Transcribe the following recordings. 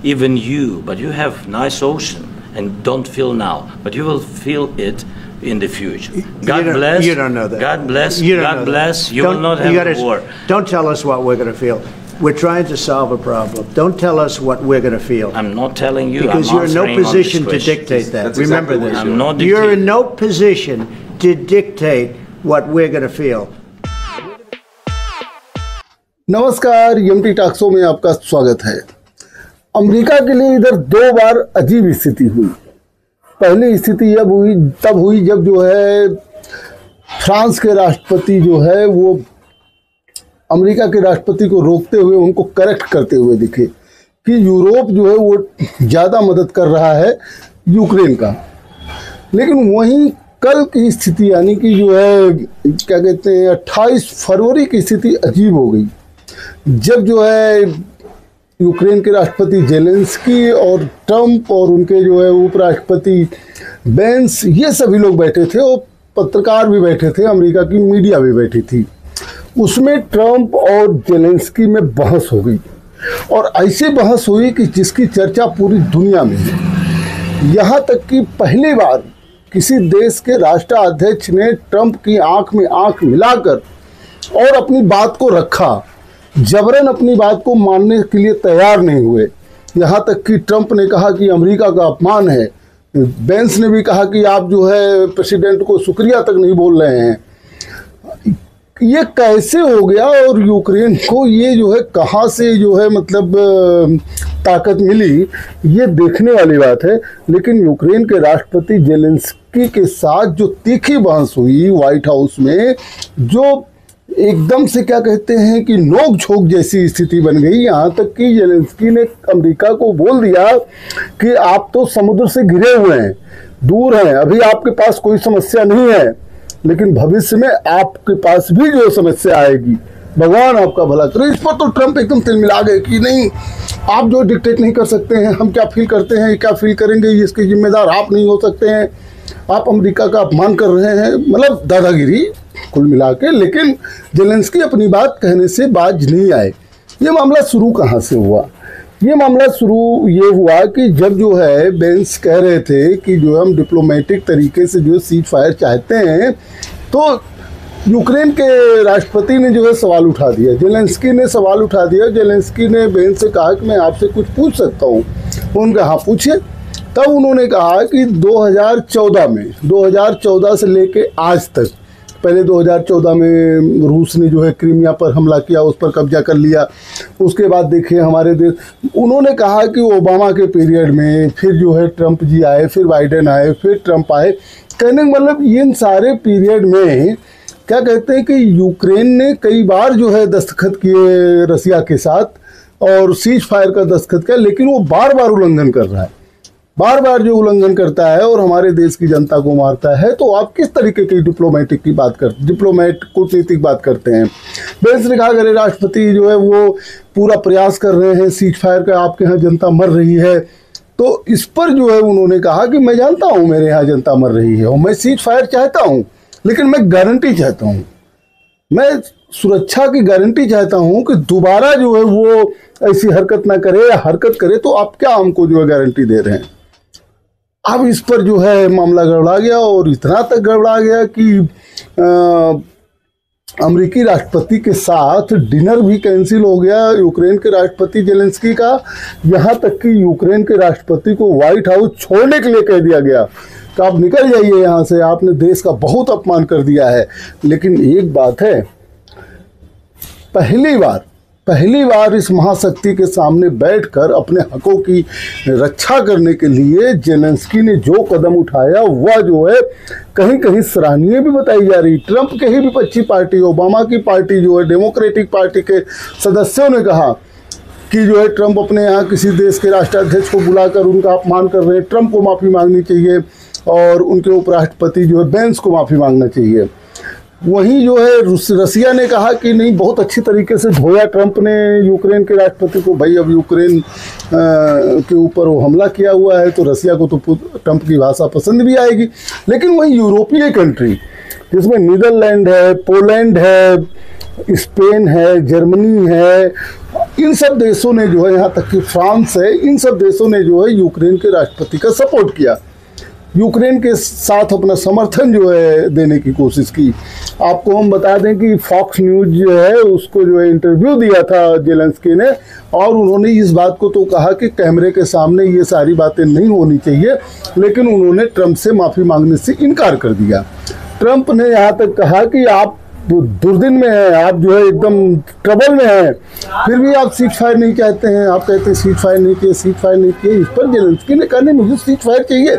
even you, but you have nice ocean and don't feel now, but you will feel it in the future. God bless. You don't know that. God bless. You don't God know bless. that. You will not have a war. Don't tell us what we're going to feel. We're trying to solve a problem. Don't tell us what we're going to feel. I'm not telling you. Because you're in no position to dictate that. That's Remember exactly this. what I'm not dictating. You're in no position to dictate what we're going to feel. नमस्कार, MT टॉक्सो में आपका स्वागत है। America के लिए इधर दो बार अजीब स्थिति हुई। पहली स्थिति तब हुई जब जो है फ्रांस के राष्ट्रपति जो है वो अमेरिका के राष्ट्रपति को रोकते हुए उनको करेक्ट करते हुए दिखे कि यूरोप जो है वो ज़्यादा मदद कर रहा है यूक्रेन का। लेकिन वहीं कल की स्थिति यानी कि जो है क्या कहते हैं 28 फरवरी की स्थिति अजीब हो गई, जब जो है यूक्रेन के राष्ट्रपति जेलेंस्की और ट्रंप और उनके जो है उपराष्ट्रपति बेंस ये सभी लोग बैठे थे और पत्रकार भी बैठे थे, अमेरिका की मीडिया भी बैठी थी। उसमें ट्रंप और जेलेंस्की में बहस हो गई और ऐसी बहस हुई कि जिसकी चर्चा पूरी दुनिया में है। यहाँ तक कि पहली बार किसी देश के राष्ट्राध्यक्ष ने ट्रंप की आंख में आंख मिलाकर और अपनी बात को रखा, जबरन अपनी बात को मानने के लिए तैयार नहीं हुए। यहाँ तक कि ट्रंप ने कहा कि अमेरिका का अपमान है, बेंस ने भी कहा कि आप जो है प्रेसिडेंट को शुक्रिया तक नहीं बोल रहे हैं। ये कैसे हो गया और यूक्रेन को ये जो है कहाँ से जो है मतलब ताकत मिली, ये देखने वाली बात है। लेकिन यूक्रेन के राष्ट्रपति जेलेंस्की के साथ जो तीखी बहस हुई व्हाइट हाउस में, जो एकदम से क्या कहते हैं कि नोक झोंक जैसी स्थिति बन गई। यहाँ तक कि जेलेंस्की ने अमेरिका को बोल दिया कि आप तो समुद्र से घिरे हुए हैं, दूर हैं, अभी आपके पास कोई समस्या नहीं है, लेकिन भविष्य में आपके पास भी जो समस्या आएगी, भगवान आपका भला करे। इस पर तो ट्रंप एकदम तिलमिला गए कि नहीं, आप जो डिक्टेट नहीं कर सकते हैं, हम क्या फील करते हैं, क्या फील करेंगे, इसके जिम्मेदार आप नहीं हो सकते हैं, आप अमेरिका का अपमान कर रहे हैं, मतलब दादागिरी कुल मिला के। लेकिन जेलेंस्की अपनी बात कहने से बाज नहीं आए। ये मामला शुरू कहाँ से हुआ? ये मामला शुरू ये हुआ कि जब जो है बेंस कह रहे थे कि जो हम डिप्लोमेटिक तरीके से जो सीज फायर चाहते हैं, तो यूक्रेन के राष्ट्रपति ने जो है सवाल उठा दिया, जेलेंस्की ने सवाल उठा दिया। जेलेंस्की ने बेंस से कहा कि मैं आपसे कुछ पूछ सकता हूँ। उनका हाँ पूछिए। तब उन्होंने कहा कि 2014 से लेके आज तक, पहले 2014 में रूस ने जो है क्रीमिया पर हमला किया, उस पर कब्जा कर लिया। उसके बाद देखिए हमारे देश, उन्होंने कहा कि ओबामा के पीरियड में फिर जो है ट्रंप जी आए, फिर बाइडेन आए, फिर ट्रंप आए। कहने का मतलब इन सारे पीरियड में क्या कहते हैं कि यूक्रेन ने कई बार जो है दस्तखत किए रसिया के साथ और सीज फायर का दस्तखत किया, लेकिन वो बार बार उल्लंघन कर रहा है। बार बार जो उल्लंघन करता है और हमारे देश की जनता को मारता है, तो आप किस तरीके की डिप्लोमेटिक की बात करते, डिप्लोमेट कूटनीतिक बात करते हैं। बेंस ने कहा अगर राष्ट्रपति जो है वो पूरा प्रयास कर रहे हैं सीज फायर का, आपके यहाँ जनता मर रही है, तो इस पर जो है उन्होंने कहा कि मैं जानता हूँ मेरे यहाँ जनता मर रही है और मैं सीज फायर चाहता हूँ, लेकिन मैं गारंटी चाहता हूँ, मैं सुरक्षा की गारंटी चाहता हूँ कि दोबारा जो है वो ऐसी हरकत ना करे, या हरकत करे तो आप क्या हमको जो है गारंटी दे रहे हैं। अब इस पर जो है मामला गड़बड़ा गया और इतना तक गड़बड़ा गया कि अमेरिकी राष्ट्रपति के साथ डिनर भी कैंसिल हो गया यूक्रेन के राष्ट्रपति जेलेंस्की का। यहाँ तक कि यूक्रेन के राष्ट्रपति को व्हाइट हाउस छोड़ने के लिए कह दिया गया कि आप निकल जाइए यहाँ से, आपने देश का बहुत अपमान कर दिया है। लेकिन एक बात है, पहली बार इस महाशक्ति के सामने बैठकर अपने हकों की रक्षा करने के लिए जेलेंस्की ने जो कदम उठाया वह जो है कहीं कहीं सराहनीय भी बताई जा रही। ट्रंप के ही विपक्षी पार्टी, ओबामा की पार्टी जो है डेमोक्रेटिक पार्टी के सदस्यों ने कहा कि जो है ट्रंप अपने यहाँ किसी देश के राष्ट्राध्यक्ष को बुलाकर उनका अपमान कर रहे हैं, ट्रंप को माफ़ी मांगनी चाहिए और उनके उपराष्ट्रपति जो है बेंस को माफ़ी मांगना चाहिए। वहीं जो है रसिया ने कहा कि नहीं, बहुत अच्छी तरीके से धोया ट्रंप ने यूक्रेन के राष्ट्रपति को। भाई अब यूक्रेन के ऊपर वो हमला किया हुआ है तो रसिया को तो ट्रंप की भाषा पसंद भी आएगी। लेकिन वहीं यूरोपीय कंट्री जिसमें नीदरलैंड है, पोलैंड है, स्पेन है, जर्मनी है, इन सब देशों ने जो है, यहाँ तक कि फ्रांस है, इन सब देशों ने जो है यूक्रेन के राष्ट्रपति का सपोर्ट किया, यूक्रेन के साथ अपना समर्थन जो है देने की कोशिश की। आपको हम बता दें कि फॉक्स न्यूज़ जो है उसको जो है इंटरव्यू दिया था जेलेंस्की ने, और उन्होंने इस बात को तो कहा कि कैमरे के सामने ये सारी बातें नहीं होनी चाहिए, लेकिन उन्होंने ट्रंप से माफ़ी मांगने से इनकार कर दिया। ट्रंप ने यहाँ तक कहा कि आप दुर्दिन में हैं, आप जो है एकदम ट्रबल में हैं, फिर भी आप सीज फायर नहीं कहते हैं, आप कहते हैं सीज फायर नहीं किए, सीज फायर नहीं किए। इस पर जेलेंस्की ने कहा नहीं, मुझे सीज फायर चाहिए।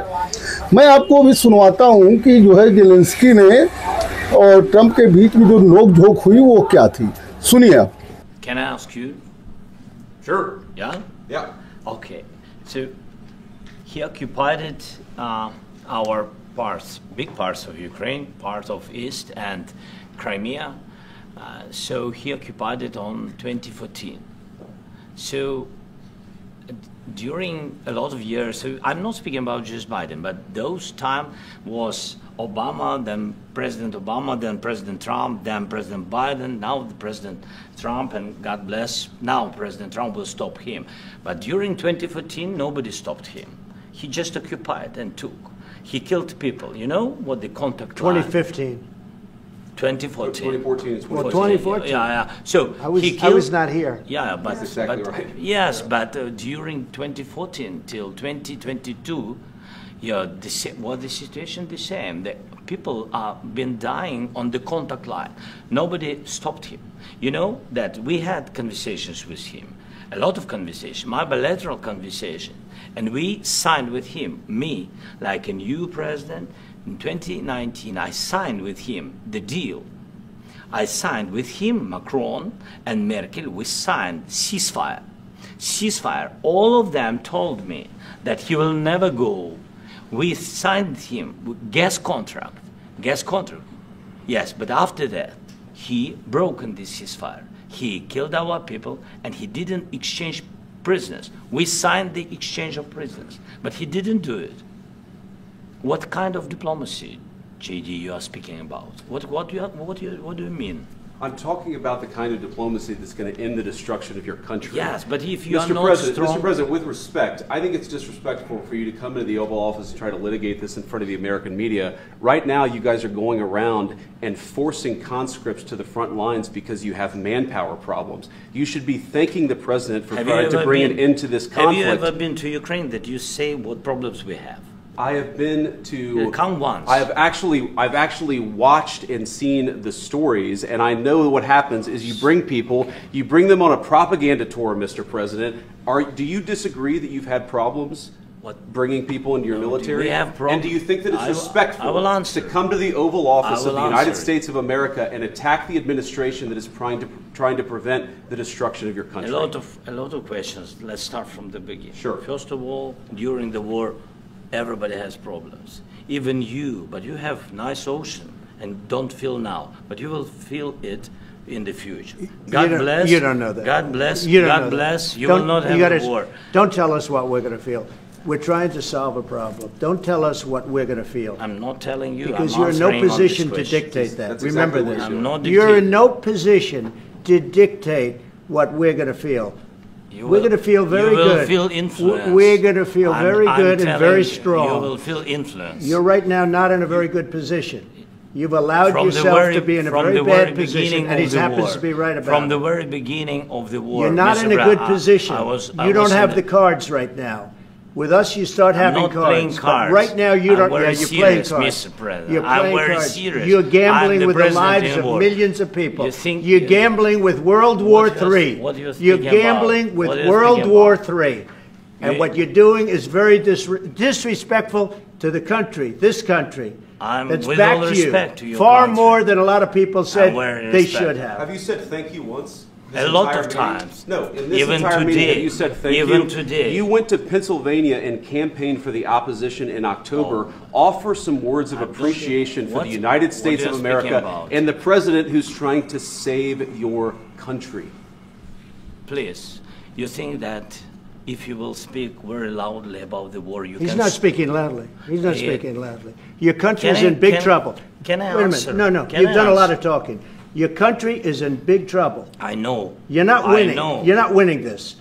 मैं आपको अभी सुनवाता हूँ कि जो है जेलेंस्की ने और ट्रंप के बीच में जो नोक झोंक हुई वो क्या थी, सुनिए आप। Can I ask you? Sure. Yeah? Yeah. Okay. So he occupied our parts, big parts of Ukraine, parts of East and Crimea. So he occupied it on 2014. So during a lot of years, so I'm not speaking about just Biden, but those time was Obama, then President Obama, then President Trump, then President Biden, now the President Trump, and God bless, now President Trump will stop him. But during 2014, nobody stopped him. He just occupied and took. He killed people. You know what the contact line? 2015. 2014. 2014 is Well, 2014. Yeah. So he I killed. was not here. Yeah, but, That's exactly but right. yes, but during 2014 till 2022, yeah, the situation the same. The people are been dying on the contact line. Nobody stopped him. You know that we had conversations with him, a lot of conversation, my bilateral conversation, and we signed with him, me, like a new president. In 2019, I signed with him the deal. I signed with him, Macron and Merkel, we signed ceasefire. Ceasefire. All of them told me that he will never go. We signed him with gas contract. Gas contract. Yes, but after that, he broken this ceasefire. He killed our people and he didn't exchange prisoners. We signed the exchange of prisoners, but he didn't do it. What kind of diplomacy, JD, you are speaking about? What do you mean? I'm talking about the kind of diplomacy that's going to end the destruction of your country. Yes, but if you are Mr. not President, strong... Mr. President, with respect, I think it's disrespectful for you to come into the Oval Office and try to litigate this in front of the American media. Right now, you guys are going around and forcing conscripts to the front lines because you have manpower problems. You should be thanking the President for trying to bring an end to this conflict. Have you ever been to Ukraine that you say what problems we have? I have been to. Come once. I've actually watched and seen the stories, and I know what happens is you bring them on a propaganda tour, Mr. President. Do you disagree that you've had problems bringing people into your military? We have problems. And do you think that it's respectful to come to the Oval Office of the United States of America and attack the administration that is trying to prevent the destruction of your country? A lot of questions. Let's start from the beginning. Sure. First of all, during the war, everybody has problems, even you, but you have nice ocean and don't feel now, but you will feel it in the future. God bless. You don't know that. God bless. You don't God know bless. That. You will not have a war. Don't tell us what we're going to feel. We're trying to solve a problem. Don't tell us what we're going to feel. I'm not telling you. Because I'm you're in no answering on position this to question. dictate that. That's Remember exactly this. what I'm not You're in dictating. no position to dictate what we're going to feel. We're going to feel very good. You will feel influence. We're going to feel very good and very strong. You will feel influence. You're right now not in a very good position. You've allowed yourself to be in a very bad position, and he happens to be right about it. From the very beginning of the war. You're not in a good position. You don't have the cards right now. With us, you start having cards. I'm not playing cards. But right now, you don't. Yeah, you're playing cards. Mr. President. You're playing I'm very cards. serious. You're gambling with the president lives of war. millions of people. You're gambling with World War III. You're gambling with World War III. And what you're doing is very disrespectful to the country, this country. That's with back all to you. respect to your Far country. more than a lot of people said they respect. should have. Have you said thank you once? A lot of times. No, in this Even entire meeting, today. you said thank you. Even today. You went to Pennsylvania and campaigned for the opposition in October. Offer some words of appreciation for the United States of America and the president who's trying to save your country. Please, you think that if you will speak very loudly about the war, you can... He's not speaking loudly. He's not speaking loudly. Your country's in big trouble. Can I Wait a answer? minute. No. Can You've I done a lot answer? of talking. Your country is in big trouble. I know. You're not winning. I know. You're not winning this.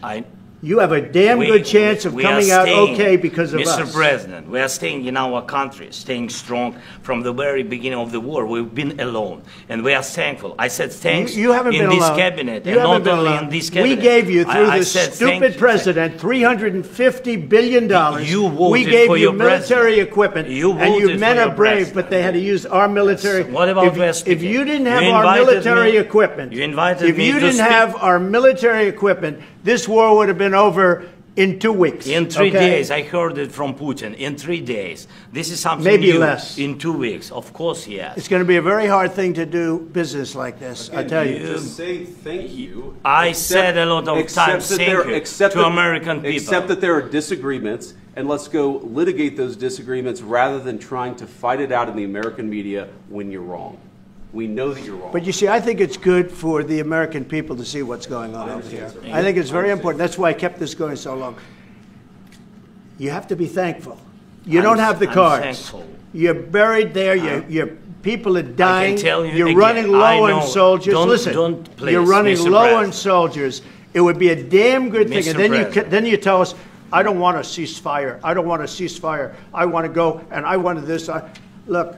You have a damn good chance of coming out okay because of us. Mr. President, we are staying in our country, staying strong from the very beginning of the war. We've been alone, and we are thankful. I said thanks you haven't in been this alone. cabinet, you and haven't not only alone. in this cabinet. We gave you, through this stupid president, $350 billion. You voted we gave for you your military president. equipment, You and you voted men for are your brave, president. but they had to use our military. What about if you didn't have our military equipment, you invited if me you to didn't speak. have our military equipment, this war would have been over in 2 weeks. In 3 days, I heard it from Putin. In 3 days, this is something maybe new. less. In 2 weeks, of course, yes. It's going to be a very hard thing to do business like this. Again, I tell you. Just say thank you. I said a lot of times thank you to American people. Except that there are disagreements, and let's go litigate those disagreements rather than trying to fight it out in the American media when you're wrong. We know that you're wrong. But you see, I think it's good for the American people to see what's going on over here. I think it's very important. That's why I kept this going so long. You have to be thankful. You don't have the cards. Thankful. You're buried there. Your people are dying. I can tell you You're again, running low I on know. soldiers. Listen, Please, you're running Mr. low on President. soldiers. It would be a damn good thing. Mr. And then President. you tell us, I don't want a ceasefire. I don't want a ceasefire. I want to go, and I wanted this. Look,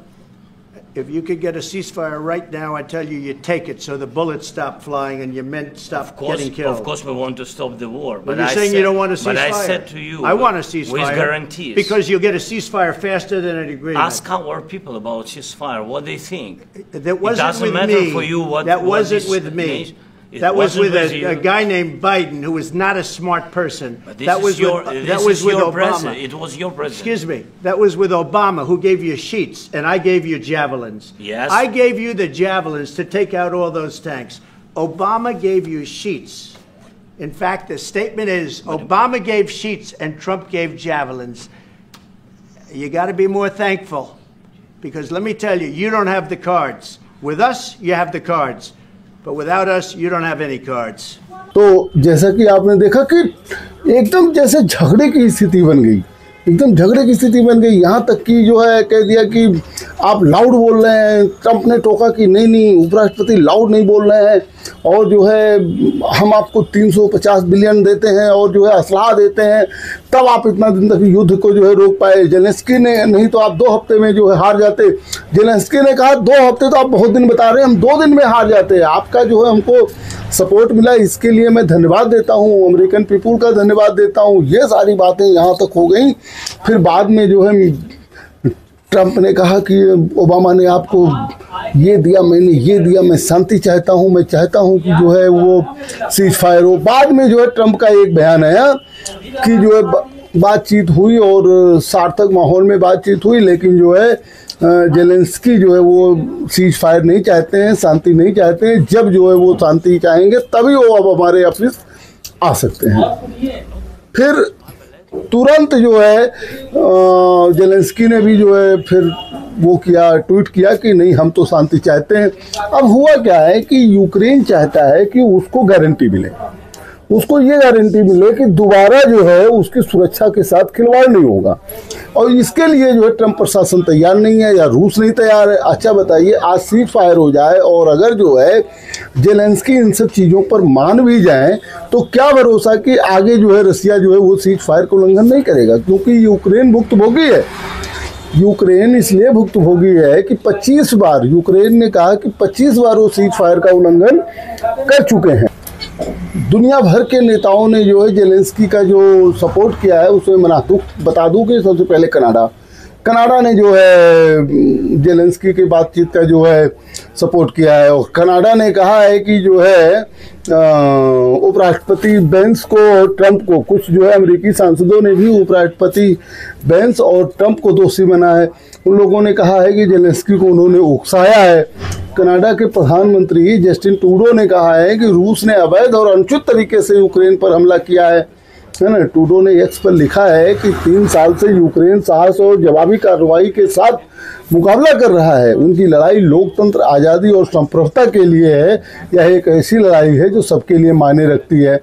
if you could get a ceasefire right now, I tell you, you take it so the bullets stop flying and your men stop getting killed. Of course, we want to stop the war. But you're saying you don't want a ceasefire. But I said to you, I want a ceasefire. with guarantees. Because you'll get a ceasefire faster than an agreement. Ask our people about ceasefire, what they think. That wasn't it doesn't with matter me. for you what. That wasn't this with me. nation- That was with you. a guy named Biden, who was not a smart person. But this That is was your, with, this that was is with your Obama. president. It was your president. Excuse me. That was with Obama, who gave you sheets, and I gave you javelins. Yes. I gave you the javelins to take out all those tanks. Obama gave you sheets. In fact, the statement is Obama gave sheets and Trump gave javelins. You got to be more thankful, because let me tell you, you don't have the cards. With us, you have the cards. But without us, you don't have any cards. तो जैसा कि आपने देखा कि एकदम जैसे झगड़े की स्थिति बन गई, एकदम झगड़े की स्थिति बन गई। यहाँ तक कि जो है कह दिया कि आप लाउड बोल रहे हैं। ट्रंप ने टोका कि नहीं उपराष्ट्रपति लाउड नहीं बोल रहे हैं, और जो है हम आपको 350 बिलियन देते हैं और जो है असलाह देते हैं, तब आप इतना दिन तक युद्ध को जो है रोक पाए। जेलेंस्की ने नहीं तो आप 2 हफ्ते में जो है हार जाते। जेलेंस्की ने कहा 2 हफ्ते तो आप बहुत दिन बता रहे हैं, हम 2 दिन में हार जाते। आपका जो है हमको सपोर्ट मिला, इसके लिए मैं धन्यवाद देता हूँ, अमेरिकन पीपुल का धन्यवाद देता हूँ। ये सारी बातें यहाँ तक हो गई। फिर बाद में जो है ट्रंप ने कहा कि ओबामा ने आपको ये दिया, मैंने ये दिया, मैं शांति चाहता हूँ, मैं चाहता हूँ कि जो है वो सीज फायर हो। बाद में जो है ट्रंप का एक बयान आया कि जो है बातचीत हुई और सार्थक माहौल में बातचीत हुई, लेकिन जो है जेलेंस्की जो है वो सीज फायर नहीं चाहते हैं, शांति नहीं चाहते हैं। जब जो है वो शांति चाहेंगे तभी वो अब हमारे ऑफिस आ सकते हैं। फिर तुरंत जो है जेलेंस्की ने भी जो है फिर वो किया, ट्वीट किया कि नहीं हम तो शांति चाहते हैं। अब हुआ क्या है कि यूक्रेन चाहता है कि उसको गारंटी मिले, उसको ये गारंटी मिले कि दोबारा जो है उसकी सुरक्षा के साथ खिलवाड़ नहीं होगा, और इसके लिए जो है ट्रंप प्रशासन तैयार नहीं है या रूस नहीं तैयार है। अच्छा बताइए, आज सीज फायर हो जाए और अगर जो है जेलेंस्की इन सब चीज़ों पर मान भी जाए तो क्या भरोसा कि आगे जो है रसिया जो है वो सीज फायर का उल्लंघन नहीं करेगा, क्योंकि यूक्रेन भुक्तभोगी है। यूक्रेन इसलिए भुक्तभोगी है कि 25 बार यूक्रेन ने कहा कि 25 बार वो सीज फायर का उल्लंघन कर चुके हैं। दुनिया भर के नेताओं ने जो है जेलेंस्की का जो सपोर्ट किया है उसमें बता दूं कि सबसे पहले कनाडा ने जो है जेलेंस्की की बातचीत का जो है सपोर्ट किया है, और कनाडा ने कहा है कि जो है उपराष्ट्रपति बेंस को और ट्रंप को, कुछ जो है अमेरिकी सांसदों ने भी उपराष्ट्रपति बेंस और ट्रंप को दोषी बना है। उन लोगों ने कहा है कि जेलेंस्की को उन्होंने उकसाया है। कनाडा के प्रधानमंत्री जस्टिन ट्रूडो ने कहा है कि रूस ने अवैध और अनुचित तरीके से यूक्रेन पर हमला किया है ना। ट्रूडो ने एक्स पर लिखा है कि 3 साल से यूक्रेन साहस और जवाबी कार्रवाई के साथ मुकाबला कर रहा है। उनकी लड़ाई लोकतंत्र, आज़ादी और संप्रभुता के लिए है। यह एक ऐसी लड़ाई है जो सबके लिए मायने रखती है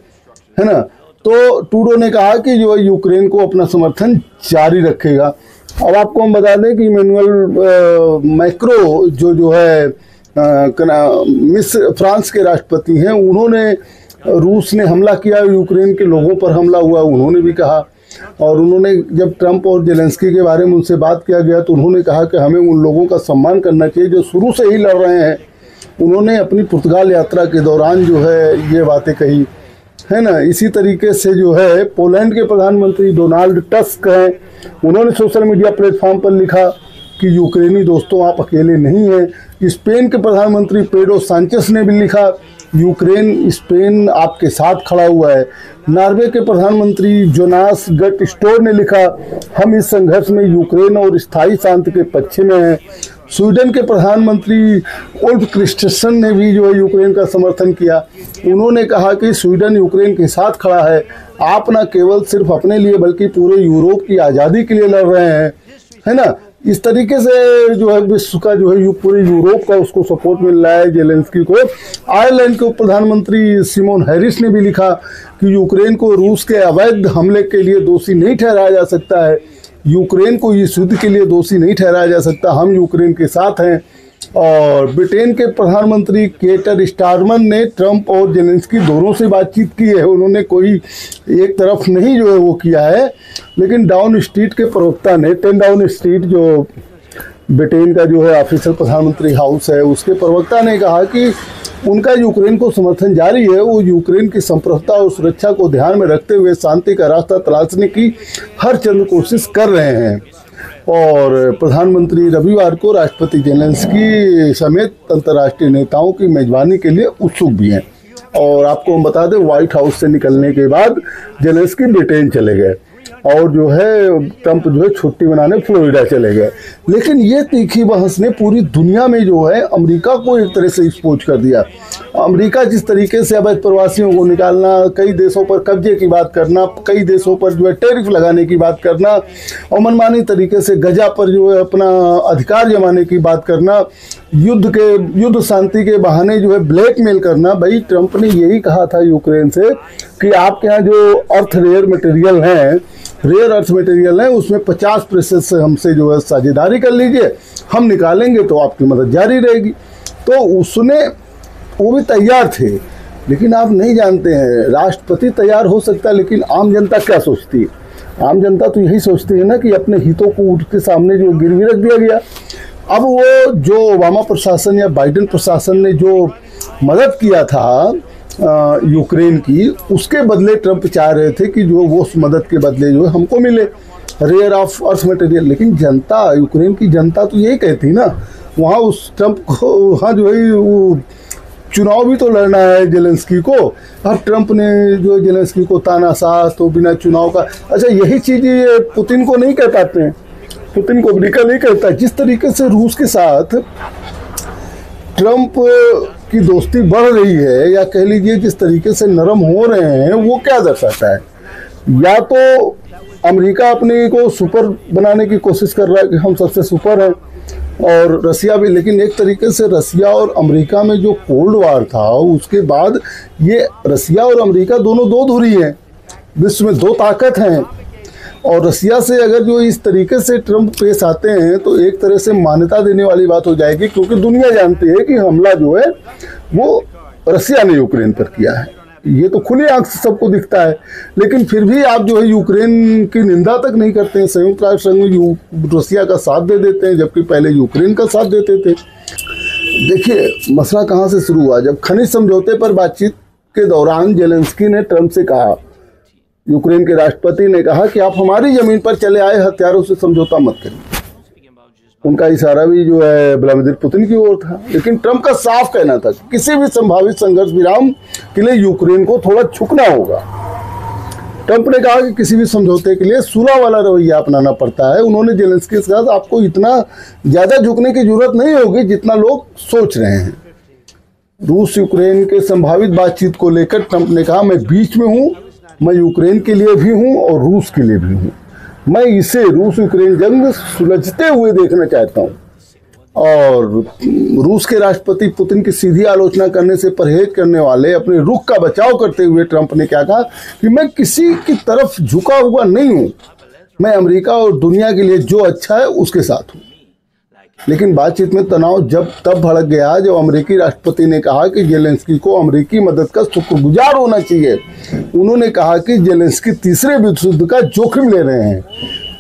ना। तो ट्रूडो ने कहा कि जो यूक्रेन को अपना समर्थन जारी रखेगा। अब आपको हम बता दें कि इमैनुअल मैक्रो जो है फ्रांस के राष्ट्रपति हैं, उन्होंने रूस ने हमला किया, यूक्रेन के लोगों पर हमला हुआ, उन्होंने भी कहा। और उन्होंने जब ट्रंप और जेलेंस्की के बारे में उनसे बात किया गया तो उन्होंने कहा कि हमें उन लोगों का सम्मान करना चाहिए जो शुरू से ही लड़ रहे हैं। उन्होंने अपनी पुर्तगाल यात्रा के दौरान जो है ये बातें कही, है ना। इसी तरीके से जो है पोलैंड के प्रधानमंत्री डोनाल्ड टस्क हैं, उन्होंने सोशल मीडिया प्लेटफॉर्म पर लिखा कि यूक्रेनी दोस्तों आप अकेले नहीं हैं। स्पेन के प्रधानमंत्री पेड्रो सांचेस ने भी लिखा स्पेन आपके साथ खड़ा हुआ है। नॉर्वे के प्रधानमंत्री जोनास गट स्टोर ने लिखा हम इस संघर्ष में यूक्रेन और स्थायी शांति के पक्ष में हैं। स्वीडन के प्रधानमंत्री उल्फ क्रिस्टसन ने भी जो है यूक्रेन का समर्थन किया। उन्होंने कहा कि स्वीडन यूक्रेन के साथ खड़ा है, आप न केवल सिर्फ अपने लिए बल्कि पूरे यूरोप की आज़ादी के लिए लड़ रहे हैं, है ना। इस तरीके से जो है विश्व का जो है पूरे यूरोप का उसको सपोर्ट मिल रहा है जेलेंस्की को। आयरलैंड के प्रधानमंत्री सिमोन हैरिस ने भी लिखा कि यूक्रेन को रूस के अवैध हमले के लिए दोषी नहीं ठहराया जा सकता है, यूक्रेन को इस युद्ध के लिए दोषी नहीं ठहराया जा सकता, हम यूक्रेन के साथ हैं। और ब्रिटेन के प्रधानमंत्री केटर स्टारमर ने ट्रंप और जेलेंस्की दोनों से बातचीत की है, उन्होंने कोई एक तरफ नहीं जो है वो किया है। लेकिन डाउन स्ट्रीट के प्रवक्ता ने 10 डाउन स्ट्रीट जो ब्रिटेन का जो है ऑफिशियल प्रधानमंत्री हाउस है, उसके प्रवक्ता ने कहा कि उनका यूक्रेन को समर्थन जारी है, वो यूक्रेन की संप्रभुता और सुरक्षा को ध्यान में रखते हुए शांति का रास्ता तलाशने की हर चंद कोशिश कर रहे हैं। और प्रधानमंत्री रविवार को राष्ट्रपति जेलेंस्की समेत अंतर्राष्ट्रीय नेताओं की मेजबानी के लिए उत्सुक भी हैं। और आपको हम बता दें व्हाइट हाउस से निकलने के बाद जेलेंस्की ब्रिटेन चले गए और जो है ट्रंप जो है छुट्टी मनाने फ्लोरिडा चले गए। लेकिन ये तीखी बहस ने पूरी दुनिया में जो है अमेरिका को एक तरह से एक्सपोज कर दिया। अमेरिका जिस तरीके से अवैध प्रवासियों को निकालना, कई देशों पर कब्जे की बात करना, कई देशों पर जो है टैरिफ लगाने की बात करना और मनमानी तरीके से गजा पर जो है अपना अधिकार जमाने की बात करना, युद्ध शांति के बहाने जो है ब्लैकमेल करना। भाई ट्रंप ने यही कहा था यूक्रेन से कि आपके यहाँ जो रेयर अर्थ मटेरियल है उसमें 50% से हमसे जो है साझेदारी कर लीजिए, हम निकालेंगे तो आपकी मदद जारी रहेगी। तो वो भी तैयार थे। लेकिन आप नहीं जानते हैं, राष्ट्रपति तैयार हो सकता है लेकिन आम जनता क्या सोचती है? आम जनता तो यही सोचती है ना कि अपने हितों को उसके सामने जो गिरवी रख दिया गया। अब वो जो ओबामा प्रशासन या बाइडेन प्रशासन ने जो मदद किया था यूक्रेन की, उसके बदले ट्रंप चाह रहे थे कि जो वो उस मदद के बदले जो है हमको मिले रेयर ऑफ अर्थ मटेरियल। लेकिन जनता, यूक्रेन की जनता तो यही कहती ना, वहाँ उस ट्रंप को वहाँ जो है वो चुनाव भी तो लड़ना है जेलेंस्की को। अब ट्रंप ने जो जेलेंस्की को तानाशाह तो बिना चुनाव का, अच्छा यही चीज़ ये पुतिन को नहीं कह पाते हैं, पुतिन को अमेरिका नहीं कहता। जिस तरीके से रूस के साथ ट्रंप की दोस्ती बढ़ रही है, या कह लीजिए जिस तरीके से नरम हो रहे हैं, वो क्या दर्शाता है? या तो अमेरिका अपने को सुपर बनाने की कोशिश कर रहा है कि हम सबसे सुपर हैं, और रसिया भी। लेकिन एक तरीके से रसिया और अमेरिका में जो कोल्ड वार था उसके बाद ये रसिया और अमेरिका दोनों दो धुरी हैं, विश्व में दो ताकत हैं। और रसिया से अगर जो इस तरीके से ट्रंप पेश आते हैं तो एक तरह से मान्यता देने वाली बात हो जाएगी, क्योंकि दुनिया जानती है कि हमला जो है वो रसिया ने यूक्रेन पर किया है। ये तो खुली आंख से सबको दिखता है। लेकिन फिर भी आप जो है यूक्रेन की निंदा तक नहीं करते हैं। संयुक्त राष्ट्र संघ में रसिया का साथ दे देते हैं, जबकि पहले यूक्रेन का साथ देते थे। देखिए मसला कहाँ से शुरू हुआ, जब खनिज समझौते पर बातचीत के दौरान जेलेंस्की ने ट्रंप से कहा, यूक्रेन के राष्ट्रपति ने कहा कि आप हमारी जमीन पर चले आए हथियारों से समझौता मत करिए। उनका इशारा भी जो है व्लादिमीर पुतिन की ओर था। लेकिन ट्रंप का साफ कहना था किसी भी संभावित संघर्ष विराम के लिए यूक्रेन को थोड़ा झुकना होगा। ट्रंप ने कहा कि किसी भी समझौते के लिए सुलह वाला रवैया अपनाना पड़ता है। उन्होंने जेलेंस्की के साथ आपको इतना ज़्यादा झुकने की जरूरत नहीं होगी जितना लोग सोच रहे हैं। रूस यूक्रेन के संभावित बातचीत को लेकर ट्रंप ने कहा, मैं बीच में हूँ, मैं यूक्रेन के लिए भी हूँ और रूस के लिए भी हूँ। मैं इसे रूस यूक्रेन जंग सुलझते हुए देखना चाहता हूँ। और रूस के राष्ट्रपति पुतिन की सीधी आलोचना करने से परहेज करने वाले अपने रुख का बचाव करते हुए ट्रंप ने क्या कहा कि मैं किसी की तरफ झुका हुआ नहीं हूँ, मैं अमेरिका और दुनिया के लिए जो अच्छा है उसके साथ हूँ। लेकिन बातचीत में तनाव तब भड़क गया जब अमेरिकी राष्ट्रपति ने कहा कि जेलेंस्की को अमेरिकी मदद का शुक्रगुजार होना चाहिए। उन्होंने कहा कि जेलेंस्की तीसरे विश्व युद्ध का जोखिम ले रहे हैं।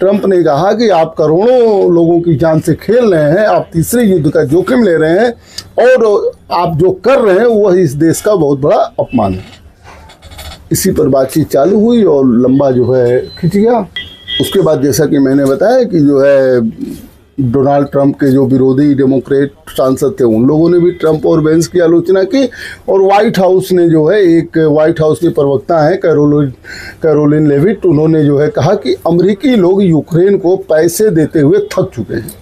ट्रंप ने कहा कि आप करोड़ों लोगों की जान से खेल रहे हैं, आप तीसरे युद्ध का जोखिम ले रहे हैं और आप जो कर रहे हैं वह इस देश का बहुत बड़ा अपमान है। इसी पर बातचीत चालू हुई और लंबा जो है खिंच गया। उसके बाद जैसा कि मैंने बताया कि जो है डोनाल्ड ट्रंप के जो विरोधी डेमोक्रेट सांसद थे उन लोगों ने भी ट्रंप और वेंस की आलोचना की और व्हाइट हाउस ने जो है एक व्हाइट हाउस के प्रवक्ता हैं कैरोलिन लेविट, उन्होंने जो है कहा कि अमेरिकी लोग यूक्रेन को पैसे देते हुए थक चुके हैं।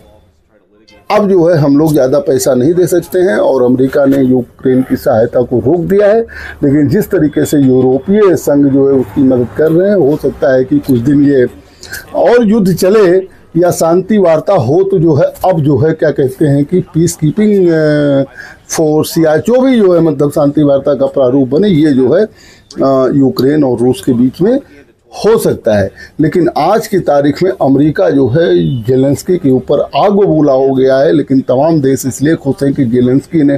अब जो है हम लोग ज़्यादा पैसा नहीं दे सकते हैं और अमेरिका ने यूक्रेन की सहायता को रोक दिया है, लेकिन जिस तरीके से यूरोपीय संघ जो है उसकी मदद कर रहे हैं, हो सकता है कि कुछ दिन ये और युद्ध चले या शांति वार्ता हो तो जो है अब जो है क्या कहते हैं कि पीस कीपिंग फोर्स या जो भी जो है मतलब शांति वार्ता का प्रारूप बने, ये जो है यूक्रेन और रूस के बीच में हो सकता है। लेकिन आज की तारीख में अमेरिका जो है जेलेंस्की के ऊपर आग बबूला हो गया है, लेकिन तमाम देश इसलिए खुश हैं कि जेलेंस्की ने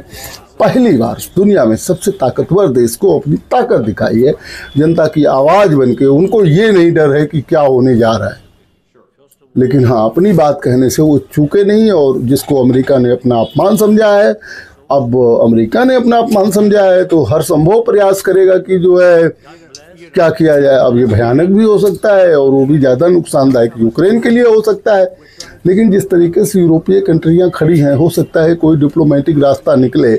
पहली बार दुनिया में सबसे ताकतवर देश को अपनी ताकत दिखाई है। जनता की आवाज़ बन के उनको ये नहीं डर है कि क्या होने जा रहा है, लेकिन हाँ अपनी बात कहने से वो चूके नहीं। और जिसको अमेरिका ने अपना अपमान समझा है, अब अमेरिका ने अपना अपमान समझा है तो हर संभव प्रयास करेगा कि जो है क्या किया जाए। अब ये भयानक भी हो सकता है और वो भी ज़्यादा नुकसानदायक यूक्रेन के लिए हो सकता है, लेकिन जिस तरीके से यूरोपीय कंट्रियां खड़ी हैं, हो सकता है कोई डिप्लोमेटिक रास्ता निकले,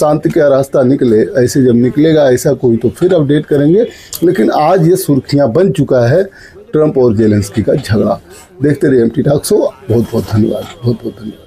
शांति का रास्ता निकले। ऐसे जब निकलेगा ऐसा कोई तो फिर अपडेट करेंगे, लेकिन आज ये सुर्खियां बन चुका है ट्रंप और जेलेंस्की का झगड़ा। देखते रहिए एमटी टॉक शो। बहुत बहुत धन्यवाद, बहुत बहुत धन्यवाद।